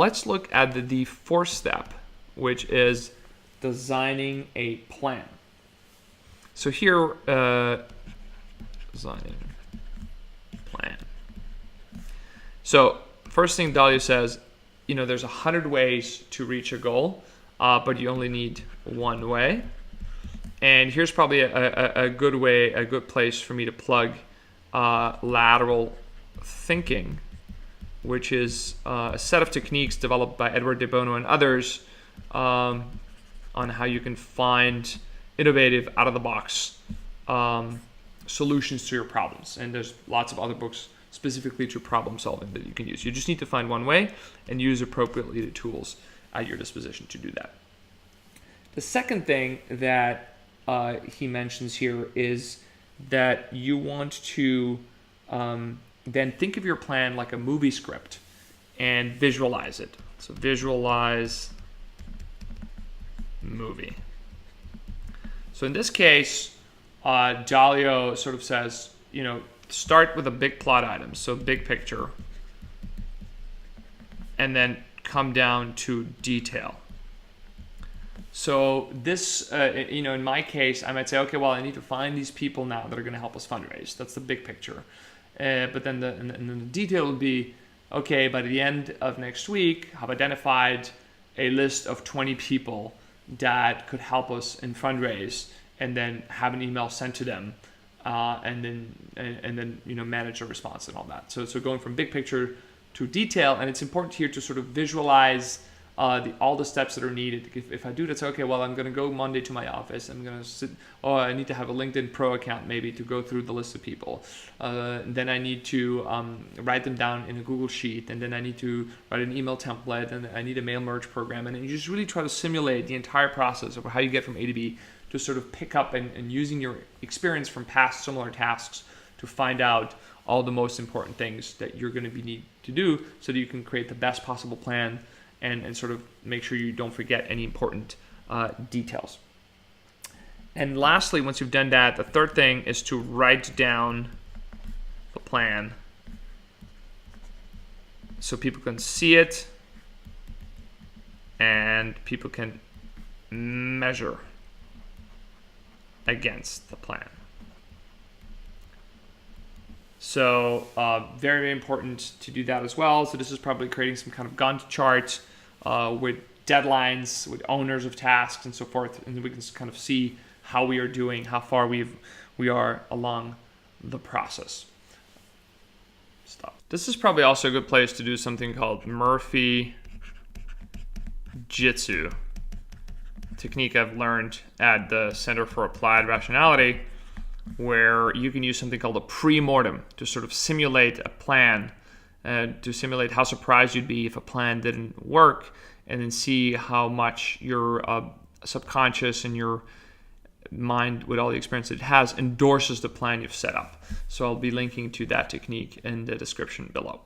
let's look at the fourth step, which is designing a plan. So here, designing plan. So first thing Dalio says, there's 100 ways to reach a goal, but you only need one way. And here's probably a good place for me to plug lateral thinking, which is a set of techniques developed by Edward de Bono and others on how you can find innovative, out-of-the-box solutions to your problems. And there's lots of other books specifically to problem solving that you can use. You just need to find one way and use appropriately the tools at your disposition to do that. The second thing that he mentions here is that you want to then think of your plan like a movie script and visualize it. So visualize movie. So in this case, Dalio sort of says, start with a big plot item, so big picture, and then come down to detail. So this, in my case, I might say, okay, well, I need to find these people now that are going to help us fundraise. That's the big picture. But then the detail would be, okay, by the end of next week, I've identified a list of 20 people that could help us in fundraise, and then have an email sent to them, and then manage a response and all that. So going from big picture to detail, and it's important here to sort of visualize all the steps that are needed. If I do that, say, okay, well, I'm going to go Monday to my office. I'm going to sit. Oh, I need to have a LinkedIn Pro account maybe to go through the list of people. Then I need to write them down in a Google Sheet, and then I need to write an email template, and I need a mail merge program. And then you just really try to simulate the entire process of how you get from A to B to sort of pick up and using your experience from past similar tasks to find out all the most important things that you're going to need to do so that you can create the best possible plan and sort of make sure you don't forget any important details. And lastly, once you've done that, the third thing is to write down the plan so people can see it and people can measure against the plan. So very, very important to do that as well. So this is probably creating some kind of Gantt chart with deadlines, with owners of tasks and so forth. And we can kind of see how we are doing, how far we are along the process. Stop. This is probably also a good place to do something called Murphy-Jitsu, technique I've learned at the Center for Applied Rationality, where you can use something called a pre-mortem to sort of simulate a plan, to simulate how surprised you'd be if a plan didn't work, and then see how much your subconscious and your mind, with all the experience it has, endorses the plan you've set up. So I'll be linking to that technique in the description below.